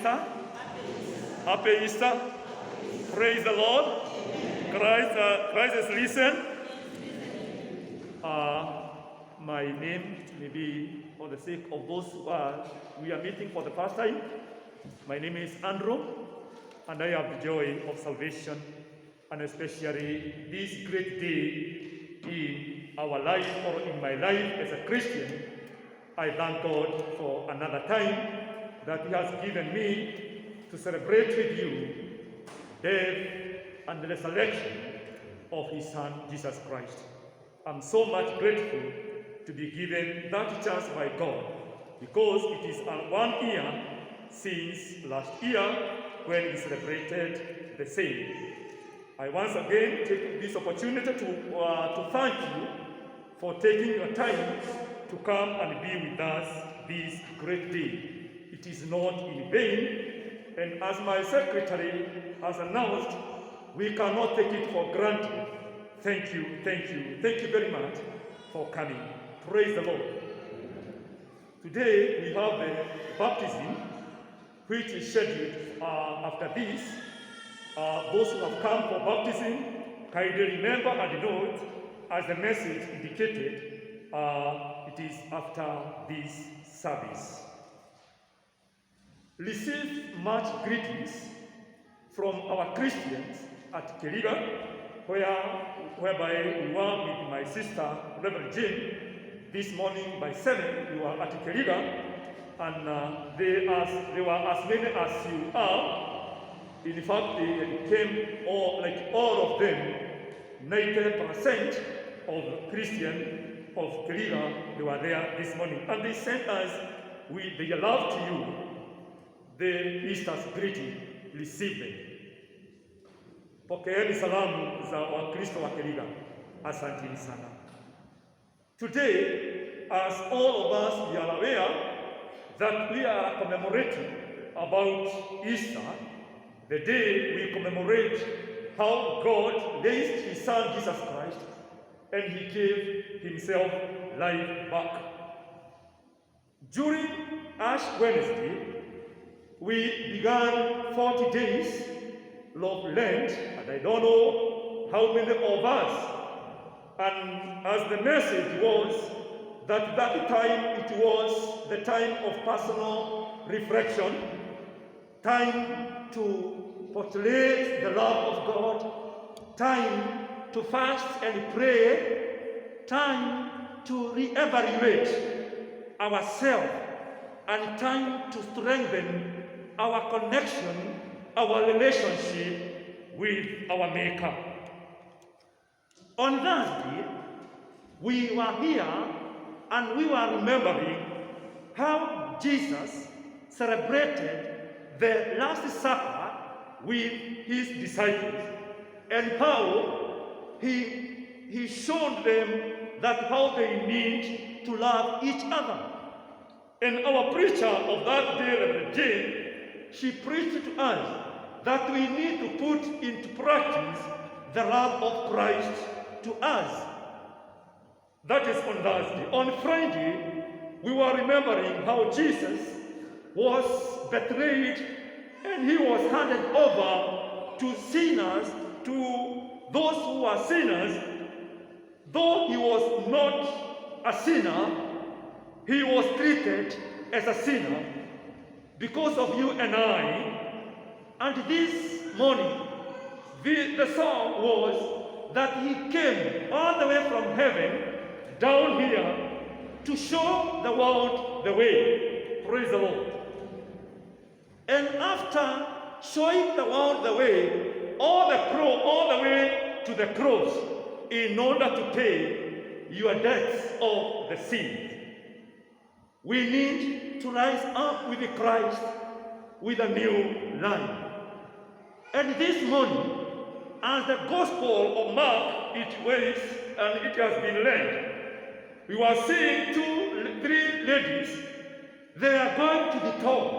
Easter. Happy Easter. Praise the Lord. Christ is risen. My name may be for the sake of those we are meeting for the first time. My name is Andrew, and I have the joy of salvation, and especially this great day in our life or in my life as a Christian. I thank God for another time that He has given me to celebrate with you death and the resurrection of His Son, Jesus Christ. I'm so much grateful to be given that chance by God, because it is 1 year since last year when we celebrated the same. I once again take this opportunity to thank you for taking your time to come and be with us this great day. It is not in vain, and as my secretary has announced, we cannot take it for granted. Thank you very much for coming. Praise the Lord. Today we have the baptism, which is scheduled after this. Those who have come for baptism, kindly remember and note, as the message indicated, it is after this service. Receive much greetings from our Christians at Keriga, whereby we were with my sister, Reverend Jane. This morning by 7, we were at Keriga, and they were as many as you are. In fact, they came all of them, 90% of Christians of Keriga, they were there this morning. And they sent us with their love to you, the Easter's greeting. Receive them. Pokeeni salamu za Wakristo wa Keriga. Asanteni sana. Today, as all of us we are aware that we are commemorating about Easter, the day we commemorate how God raised His Son Jesus Christ and He gave Himself life back. During Ash Wednesday, we began 40 days of Lent, and I don't know how many of us. And as the message was, that time it was the time of personal reflection, time to portray the love of God, time to fast and pray, time to reevaluate ourselves, and time to strengthen our connection, our relationship with our Maker. On Thursday, we were here and we were remembering how Jesus celebrated the Last Supper with His disciples, and how he showed them that how they need to love each other. And our preacher of that day, Reverend Jane, she preached to us that we need to put into practice the love of Christ to us. That is on Thursday. On Friday, we were remembering how Jesus was betrayed and He was handed over to sinners, to those who are sinners. Though He was not a sinner, He was treated as a sinner because of you and I. And this morning, the song was that He came all the way from heaven down here to show the world the way. Praise the Lord. And after showing the world the way, all the way to the cross, in order to pay your debts of the sin, we need to rise up with Christ with a new life. And this morning, as the Gospel of Mark it waits and it has been read, we were seeing 3 ladies. They are going to the town,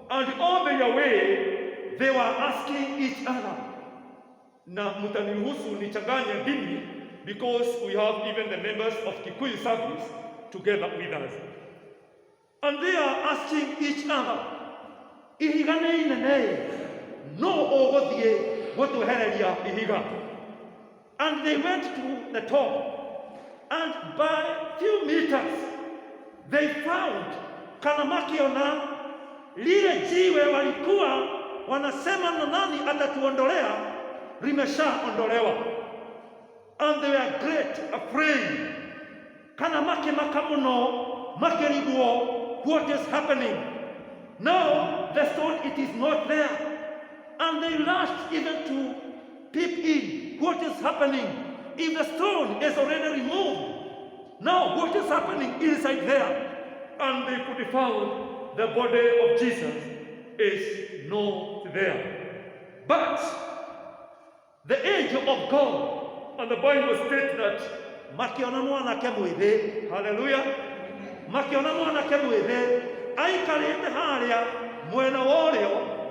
and on their way, they were asking each other. Na mutaniruhusu nichanganye dini, because we have even the members of Kikuyu service together with us. And they are asking each other, ihiga nĩ inene, no ũgũthiĩ gũtwehereria ihiga. And they went to the top, and by few meters they found, kana makiona lile jiwe walikuwa wanasema na nani atatuondolea limeshaondolewa. And they were great afraid, kana makimaka muno, makiriguo, what is happening? Now the stone, it is not there. And they rushed even to peep in, what is happening? If the stone is already removed, now what is happening inside there? And they could found the body of Jesus is not there. But the angel of God, and the Bible states that, makiona mwanake mwĩthĩ, hallelujah, makiona mwanake mwĩthĩ aikarĩte harĩa mwena wa ũrĩo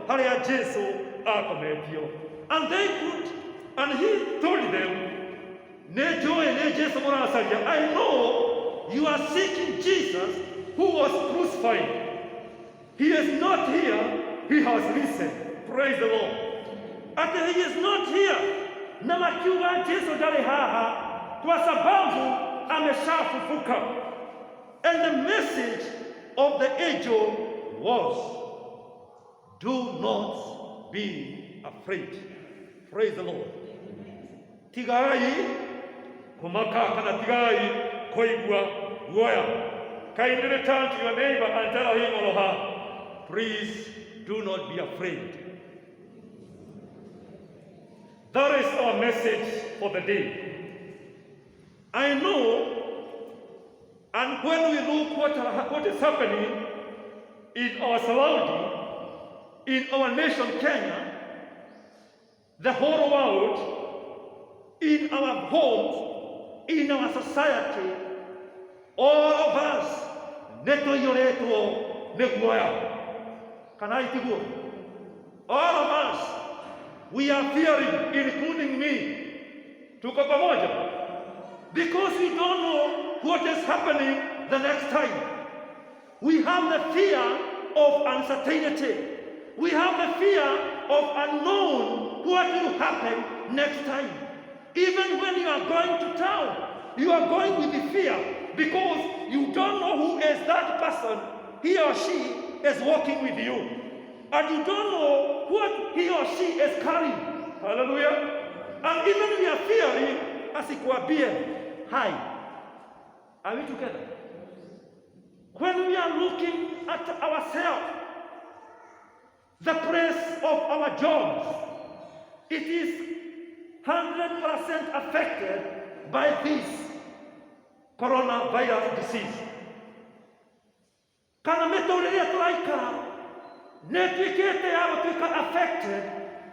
harĩa Jesu akometio. And they could, and he told them, nĩ njũĩ nĩ Jesu mũracaria. I know you are seeking Jesus who was crucified. He is not here, he has risen. Praise the Lord. Ati he is not here. Na makiuga Jesu ndarĩ haha kwa sababu ameshafufuka. And the message of the angel was, do not be afraid. Praise the Lord. Tigai kumaka kana tigai koigua guoya. Kindly turn to your neighbor and tell him or her, please do not be afraid. That is our message for the day. I know, and when we look what is happening in our surrounding, in our nation Kenya, the whole world, in our homes, in our society, all of us, all of us, we are fearing, including me, tuko pamoja, because we don't know what is happening the next time. We have the fear of uncertainty. We have the fear of unknown what will happen next time. Even when you are going to town, you are going with the fear because you don't know who is that person, he or she is walking with you. And you don't know what he or she is carrying. Hallelujah. And even we are fearing, asikwambie, hi. Are we together? When we are looking at ourselves, the place of our jobs, it is 100% affected by this coronavirus disease. Kana mĩtũrĩre tũraikara nĩtuĩkĩte ya gũtuĩka affected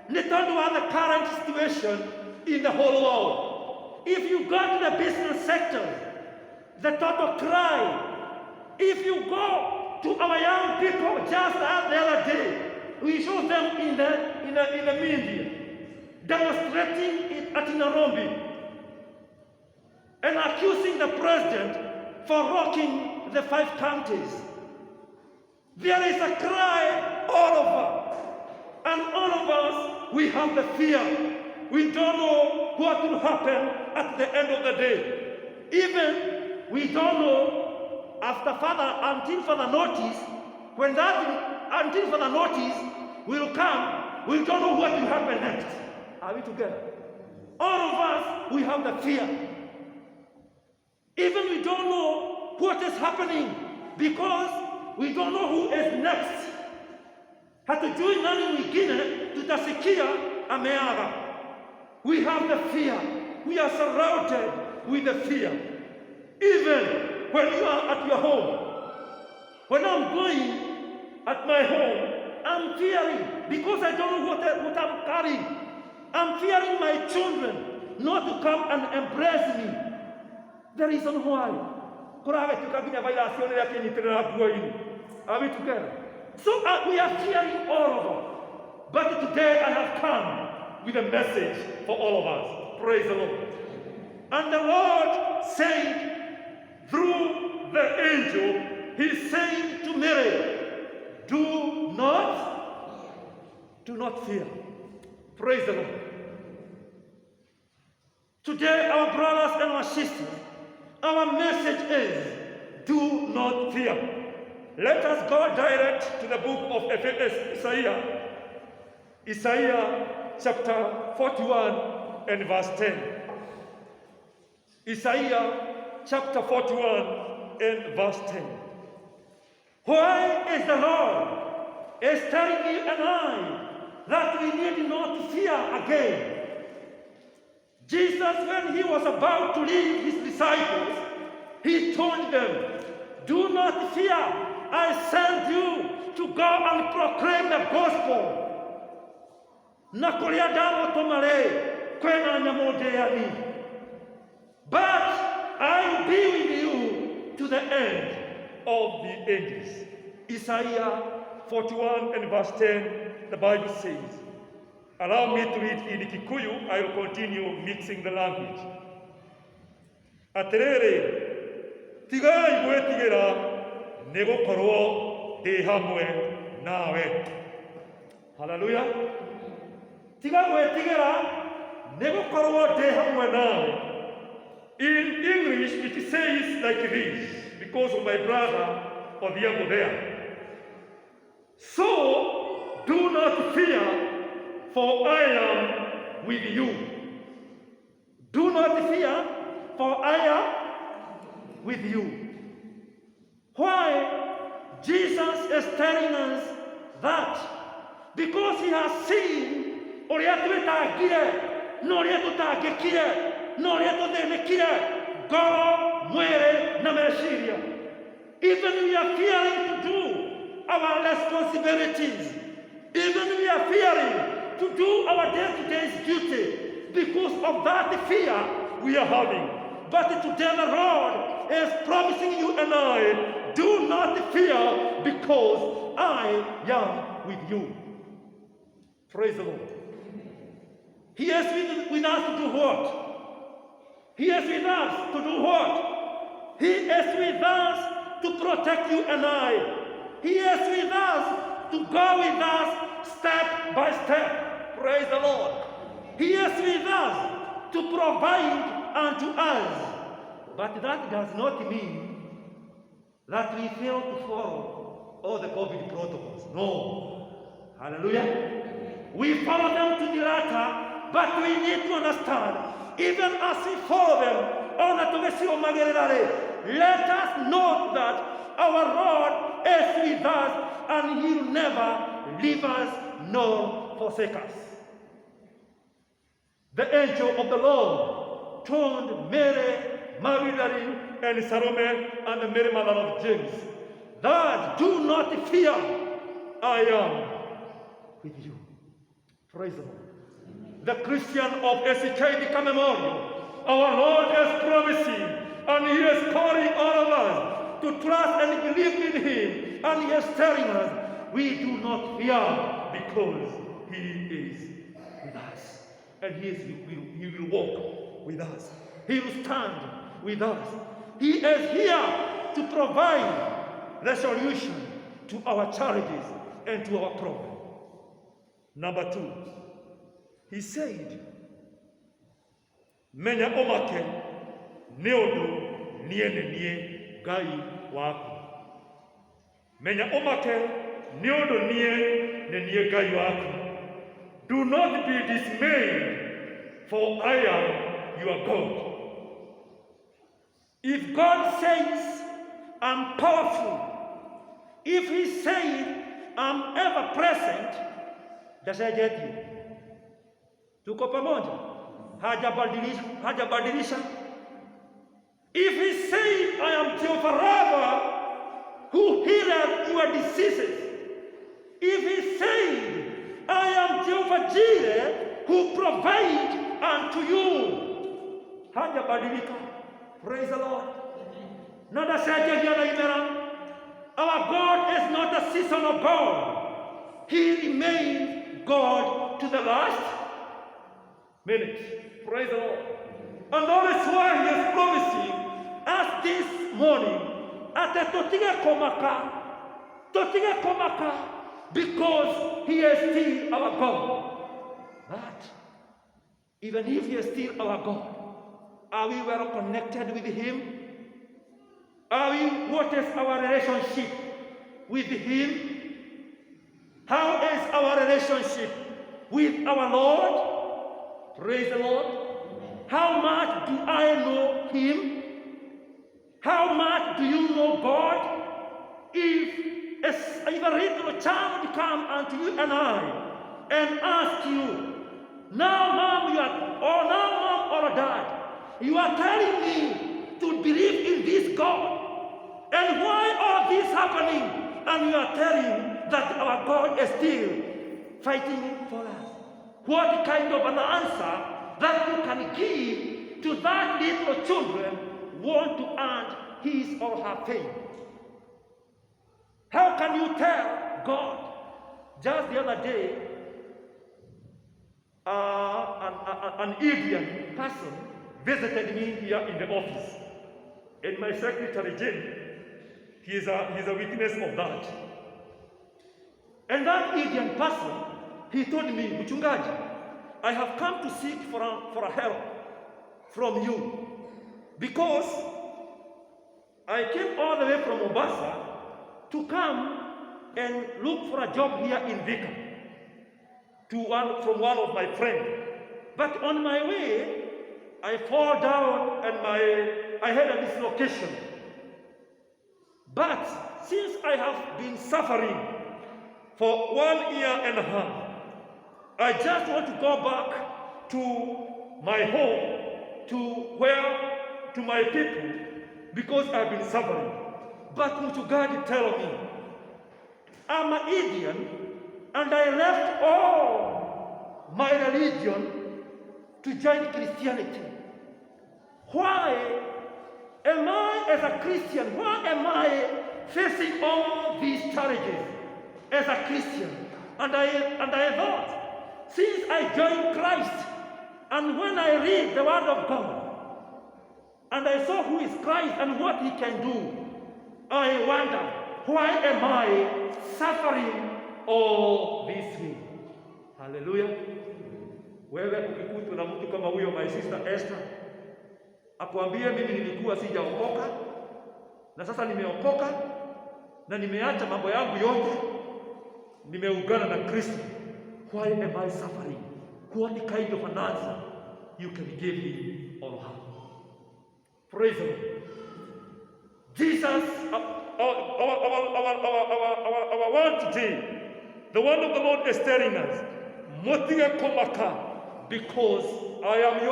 nĩ tondũ wa the current situation in the whole world. If you go to the business sector, the total crime. If you go to our young people, just the other day, we showed them in the media demonstrating at Nairobi and accusing the president for rocking the 5 counties. There is a cry all over, and all of us, we have the fear. We don't know what will happen at the end of the day. Even we don't know until further notice, until further notice will come, we don't know what will happen next. Are we together? All of us, we have the fear. Even we don't know what is happening because we don't know who is next. Hatujui nani mwingine tutasikia ameaga. We have the fear. We are surrounded with the fear. Even when you are at your home, when I'm going at my home, I'm fearing because I don't know what I'm carrying. I'm fearing my children not to come and embrace me. The reason why. Are we together? So we are fearing all of us. But today I have come with a message for all of us. Praise the Lord. And the Lord said, through the angel, he said to Mary, do not Do not fear. Praise the Lord. Today, our brothers and our sisters, our message is, do not fear. Let us go direct to the book of Isaiah. Isaiah chapter 41 and verse 10. Isaiah chapter 41 and verse 10. Why is the Lord telling you and I that we need not fear again? Jesus, when he was about to leave his disciples, he told them, do not fear, I sent you to go and proclaim the gospel. But I will be with you to the end of the ages. Isaiah 41 and verse 10, the Bible says, allow me to read in Kikuyu, I will continue mixing the language. Aterere, tigai gwetigera, nego korwo de hamwe nawe. Hallelujah. Tigai gwetigera, nego korwo de hamwe nawe. In English, it says like this, because of my brother Odiago there. So, do not fear, for I am with you. Do not fear, for I am with you. Why? Jesus is telling us that because he has seen God muere na mesiria. Even we are fearing to do our responsibilities. Even we are fearing to do our day-to-day duty because of that fear we are having. But today the Lord is promising you and I, do not fear because I am with you. Praise the Lord. He is with us to do what? He is with us to do what? He is with us to protect you and I. He is with us to go with us step by step. Praise the Lord. He is with us to provide unto us. But that does not mean that we fail to follow all the COVID protocols. No. Hallelujah. We follow them to the letter, but we need to understand, even as we follow them, let us note that our Lord is with us and he will never leave us nor forsake us. The angel of the Lord told Mary, Magdalene, and Salome, and the Mary mother of James, that do not fear, I am with you. Praise the Lord. The Christian of SKDK Memorial, our Lord is promising, and he is calling all of us to trust and believe in him, and he is telling us, we do not fear because he is with us, and he will walk with us. He will stand with us. He is here to provide the solution to our challenges and to our problem. Number 2, he said, menya omake neodu nie gai waku. Menya omake neodu nie gai waku. Do not be dismayed, for I am your God. If God says, I'm powerful, if he says, I'm ever present, dasajeti. Tuko pamoja? Hajabadilisha. If he says, I am Jehovah Rapha, who healeth your diseases. If he says, I am Jehovah Jireh, who provides unto you. Hajabadilika. Praise the Lord. Our God is not a seasonal God. He remains God to the last minute. Praise the Lord. And that is why he is promising us this morning at the Totiga Komaka, because he is still our God. But even if He is still our God, are we well connected with Him? What is our relationship with Him? How is our relationship with our Lord? Praise the Lord. How much do I know Him? How much do you know God? If a little child come unto you and I and ask you, now mom or dad, you are telling me to believe in this God, and why all this happening? And you are telling that our God is still fighting for us. What kind of an answer that you can give to that little children want to earn his or her faith? How can you tell God? Just the other day, an Indian person visited me here in the office, and my secretary Jim, he's a witness of that. And that Indian person, he told me, Mchungaji, I have come to seek for a help from you, because I came all the way from Mombasa to come and look for a job here in Vika from one of my friends. But on my way, I fall down and I had a dislocation. But since I have been suffering for 1 year and a half, I just want to go back to my home, to my people, because I've been suffering. But Mchungaji tell me, I'm an Indian, and I left all my religion to join Christianity. Why am I, as a Christian, why am I facing all these challenges as a Christian? And I thought, since I joined Christ, and when I read the Word of God, and I saw who is Christ and what He can do, I wonder, why am I suffering all this way? Hallelujah. Wewe ukikutwa na mtu kama huyo, my sister Esther, akwambie mimi nilikuwa sijaokoka na sasa nimeokoka na nimeacha mambo yangu yote, nimeungana na Kristo. Why am I suffering? What kind of an answer you can give me or her? Praise the Lord. Jesus, our word today, the word of the Lord is telling us, Motia Komaka, because I am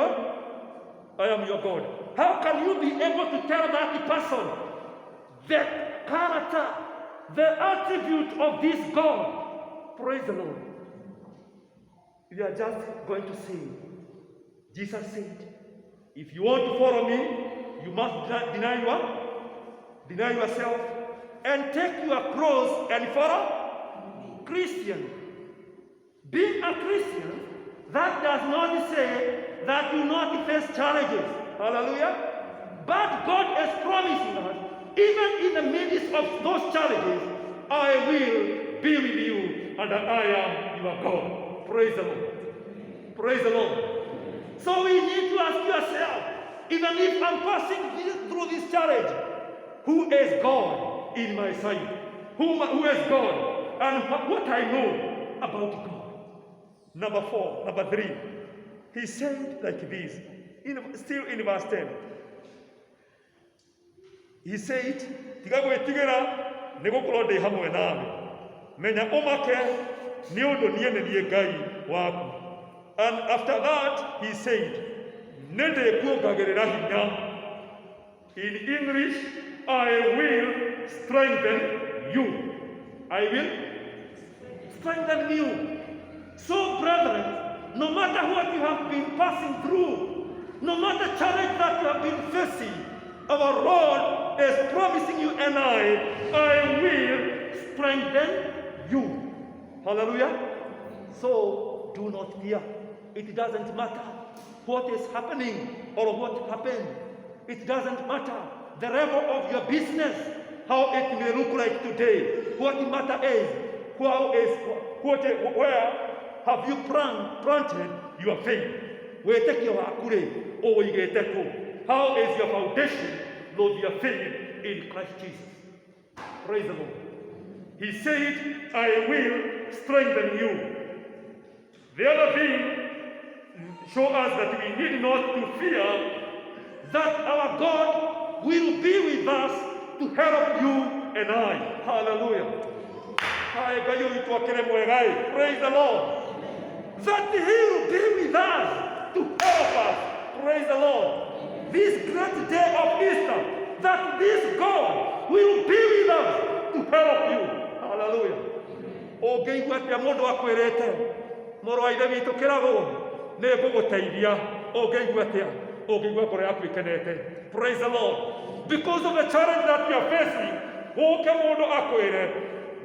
your God. How can you be able to tell that person the character, the attribute of this God? Praise the Lord. You are just going to say, Jesus said, if you want to follow me, you must deny yourself and take your cross and follow Christian. Being a Christian, that does not say that you not face challenges. Hallelujah. But God is promising us, even in the midst of those challenges, I will be with you and I am your God. Praise the Lord. Praise the Lord. So we need to ask yourself, even if I'm passing through this challenge, who is God in my sight? Who is God? And what I know about God. Number 3. He said like this, still in verse 10. He said, Tigagwetigera negokorwo ndi hamwe nawe. Menya umake ni undu nie nie Ngai waku. And after that, he said, Nende kuongagirira hinya. In English, I will strengthen you. I will strengthen you. So, brethren, no matter what you have been passing through, no matter challenge that you have been facing, our Lord is promising you and I will strengthen you. Hallelujah. So, do not fear. It doesn't matter what is happening or what happened. It doesn't matter the level of your business, how it may look like today. What matter is where have you planted your faith? Wĩtĩkio waku rĩ ũwĩigĩte kũ? How is your foundation of your faith in Christ Jesus? Praise the Lord. He said, I will strengthen you. The other thing show us that we need not to fear that our God will be with us to help you and I. Hallelujah. Praise the Lord. That He will be with us to help us. Praise the Lord. This great day of Easter, that this God will be with us to help you. Hallelujah. Ũngĩigua atĩa mũndũ akwĩrĩte mũrũ wa ithe witũ kĩragũ nĩ ngũgũteithia, ũngĩigua atĩa? Ũngĩigua ngoro yaku ĩkenete. Praise the Lord. Because of the challenge that you are facing, ũke mũndũ akwĩre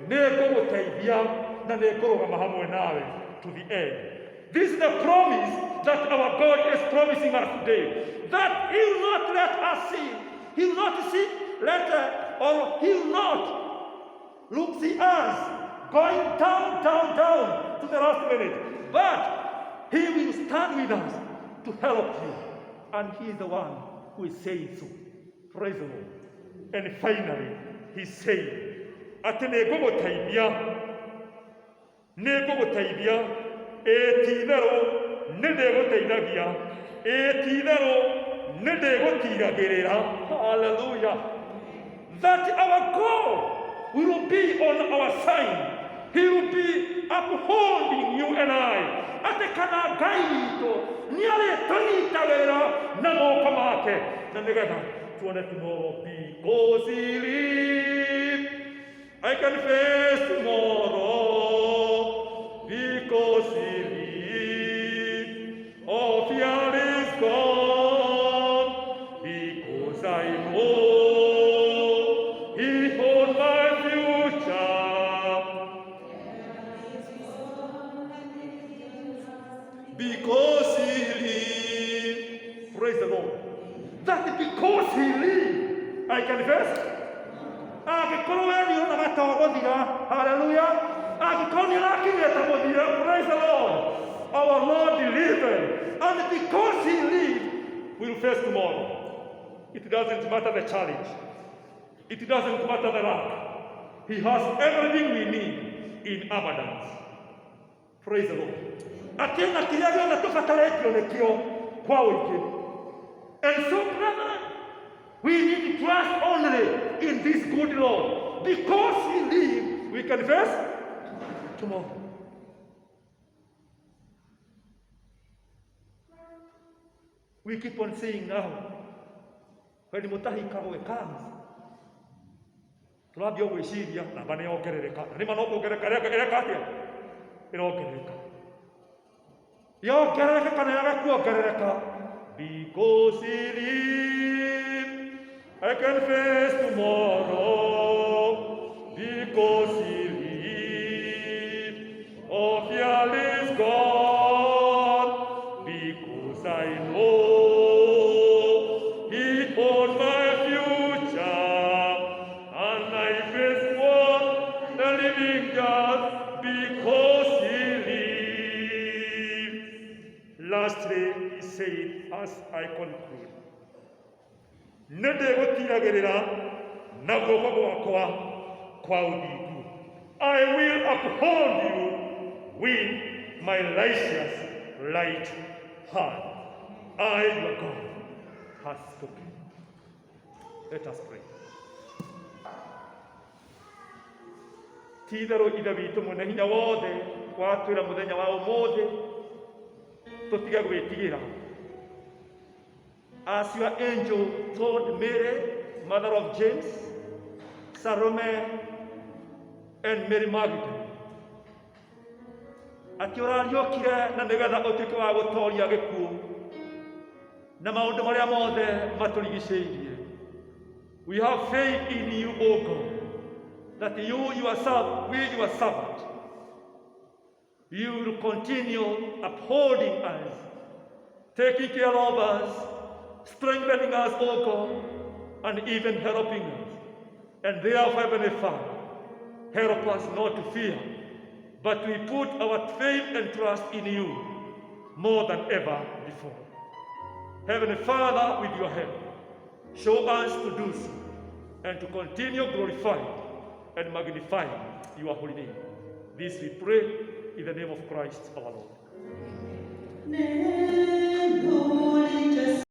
nĩ ngũgũteithia na nĩ ngũrũgama hamwe nawe to the end. This is the promise that our God is promising us today, that He will not let us sin. He will not see or He will not see us going down to the last minute. But He will stand with us to help you. And He is the one who is saying so. Praise the Lord. And finally, He said, atĩ nĩngũgũteithia, ti-itherũ nĩndĩgũteithagia, ti-itherũ nĩndĩgũtigagĩrĩra. Hallelujah. That our God will be on our side. He will be upholding you and I. Atĩ kana Ngai witũ nĩarĩtũnyitagĩrĩra na moko make. Na nĩgetha tuone tomorrow, because He lives, I can face tomorrow. Because He lives, all fear is gone. Because I know He holds my future. Because He lives. Praise the Lord. That because He lives, I confess. Hallelujah. Praise the Lord. Our Lord delivered. And because He lives, we'll face tomorrow. It doesn't matter the challenge. It doesn't matter the lack. He has everything we need in abundance. Praise the Lord. And so, brethren, we need to trust only in this good Lord. Because He lives, we can face tomorrow. We keep on saying now, when mutahi kawe comes, tulabyo gwiciria na bane ongerereka. Nima no kuongereka reka atia? Irongerereka. Yongerereka kana yaga kuongerereka. Because He lives, I can face tomorrow. Because He lives, all fear is gone. Because I know He holds my future, and I face one, the living God, because He lives. Lastly, He said, as I conclude, nĩndĩgũtigagĩrĩra na guoko gwakwa kwa ũthingu. I will uphold you with my righteous right hand. I, your God, has spoken. Let us pray. Ti-itherũ ithe witũ mwene hinya wothe, watwĩra mũthenya wa ũmũthĩ tũtige gwĩtigĩra. As your angel told Mary, mother of James, Salome, and Mary Magdalene, atĩ ũrariũkire na nĩgetha ũtuĩke wa gũtooria gĩkuũ na maũndũ marĩa mothe matũrigicĩirie. We have faith in you, O God, that you yourself, with your servant, you will continue upholding us, taking care of us, strengthening us, O God, and even helping us. And therefore, Heavenly Father, help us not to fear, but we put our faith and trust in you more than ever before. Heavenly Father, with your help, show us to do so and to continue glorifying and magnifying your holy name. This we pray in the name of Christ our Lord.